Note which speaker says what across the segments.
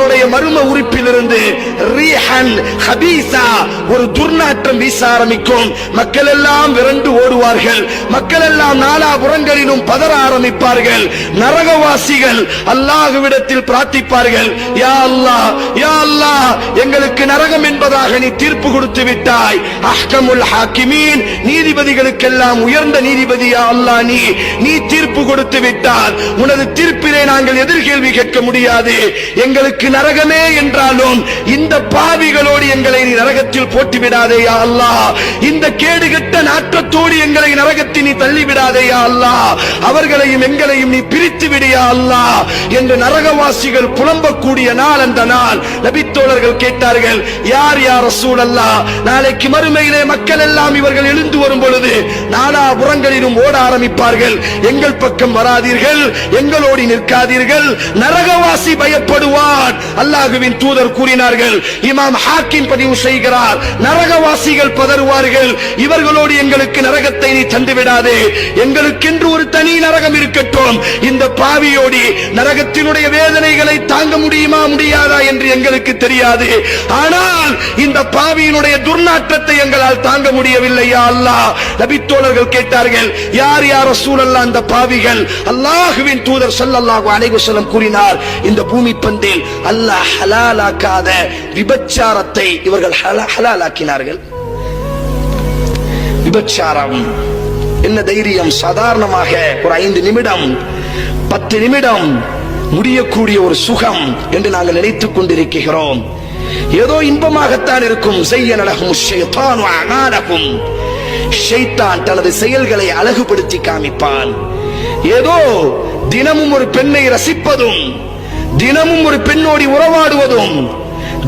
Speaker 1: அவர்களுடைய மர்ம உறுப்பிலிருந்து ரீஹன் ஹபீஸா ஒரு துர்நாற்றம் வீச ஆரம்பிக்கும். மக்கள் எல்லாம் விரண்டு ஓடுவார்கள். மக்கள் எல்லாம் நாலாபுறங்களிலும் பதற ஆரம்பிப்பார்கள். நரகவாசிகள் அல்லாஹ்விடத்தில் பிரார்த்திப்பார்கள், யா அல்லாஹ், யா அல்லாஹ், எங்களுக்கு நரகம் என்பதாக நீ தீர்ப்பு கொடுத்து விட்டாய். அஹ்கமுல் ஹாக்கிமீன், நீதிபதிகளுக்கெல்லாம் உயர்ந்த நீதிபதி யா அல்லாஹ், நீ தீர்ப்பு கொடுத்து விட்டால் உனது தீர்ப்பிலே நாங்கள் எதிர்கேள்வி கேட்க முடியாது. எங்களுக்கு நரகமே என்றாலும் இந்த பாவிகளோடு எங்களை நீ நரகத்தில் போட்டு விடாதே யா அல்லாஹ். இந்த கேடுகட்ட நாற்றத்தோடு எங்களை நரகத்தில் நீ தள்ளிவிடாதே யா அல்லாஹ். அவர்களையும் எங்களையும் நீ பிரித்து விடு யா அல்லாஹ் என்று நரகவாசிகள் புலம்பக்கூடிய நாள் அந்த நாள். நபித்தோழர்கள் கேட்டார்கள், யார் யா ரசூலல்லாஹ், நாளைக்கு மறுமையிலே மக்கள் எல்லாம் இவர்கள் எழுந்து வரும் பொழுது நாலாபுறங்களிலும் ஓட ஆரம்பிப்பார்கள். எங்கள் பக்கம் வராதீர்கள், எங்களோடு நிற்காதீர்கள், நரகவாசி பயப்படுவான். அல்லாஹ்வின் தூதர் கூறினார்கள், இமாம் ஹாக்கிம் பதிவு செய்கிறார், நரகவாசிகள் பதறுவார்கள், இவர்களோடு எங்களுக்கு நரகத்தை நீ தந்து விடாதே, எங்களுக்கென்று ஒரு தனி நரகம் இருக்கட்டும். இந்த பாவியோடி நரகத்தினுடைய வேதனைகளை தாங்க முடியுமா முடியாதா என்று எங்களுக்கு தெரியாது. ஆனால் இந்த பாவியினுடைய துர்நாற்றத்தை எங்களால் தாங்க முடியவில்லை யா அல்லாஹ். நபித்தோழர்கள் கேட்டார்கள், யார் யா ரசூலல்லாஹ் அந்த பாவிகள்? அல்லாஹ்வின் தூதர் ஸல்லல்லாஹு அலைஹி வஸல்லம் கூறினார், இந்த பூமி பந்தில் அல்லாஹ் ஹலாலாக்காத விபச்சாரத்தை இவர்கள் ஹலாலாக்கினார்கள். விபச்சாரம் என்ன தைரியம்? சாதாரணமாக ஒரு 5 நிமிடம் 10 நிமிடம் முடியக்கூடிய ஒரு சுகம் என்று நாங்கள் நினைத்துக் கொண்டிருக்கிறோம். ஏதோ இன்பமாகத்தான் இருக்கும். ஸய்யன லஹுமுஷ் ஷைத்தானு அமாலஹும், ஷைத்தான் தனது செயல்களை அழகுபடுத்தி காமிப்பான். ஏதோ தினமும் ஒரு பெண்ணை ரசிப்பதும், தினமும் ஒரு பெண்ணோடி உறவாடுவதும்,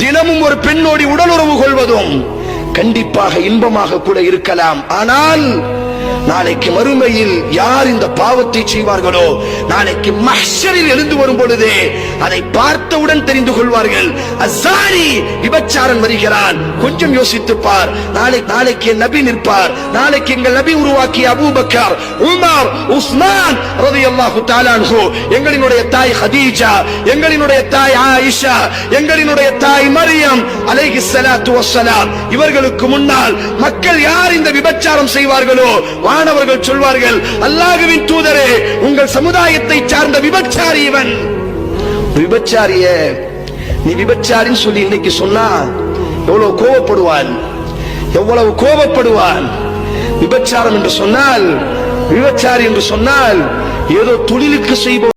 Speaker 1: தினமும் ஒரு பெண்ணோடி உடலுறவு கொள்வதும் கண்டிப்பாக இன்பமாக கூட இருக்கலாம். ஆனால் நாளைக்கு மறுமையில் யார் இந்த பாவத்தை செய்வார்களோ, நாளைக்கு மஹ்ஷரில் எழுந்து வரும் பொழுது அதை பார்த்தவுடன் தெரிந்து கொள்வார்கள். அஸானி, விபச்சாரன் வருகிறான். கொஞ்சம் யோசித்து பார். நாளைக்கு என் நபி நிற்பார். நாளைக்கு எங்கள் நபி உருவாக்கிய அபூபக்கர், உமர், உஸ்மான் ரலியல்லாஹு தஆலா அன்ஹு, எங்களினுடைய தாய் ஹதீஜா, எங்களினுடைய தாய் ஆயிஷா, எங்களினுடைய தாய் மரியம் அலைஹிஸ்ஸலாத்து வஸ்ஸலாம், இவர்களுக்கு முன்னால் மக்கள் யார் இந்த விபச்சாரம் செய்வார்களோ, வானவர்கள் சொல்வார்கள், அல்லாஹ்வின் தூதரே, உங்கள் சமுதாயத்தை சார்ந்த விபச்சாரி இவன். விபச்சாரிய நீ விபச்சாரின்னு சொல்லி இன்னைக்கு சொன்னா எவ்வளவு கோபப்படுவான், எவ்வளவு கோபப்படுவான். விபச்சாரம் என்று சொன்னால், விபச்சாரி என்று சொன்னால் ஏதோ தொழிலுக்கு செய்பவன்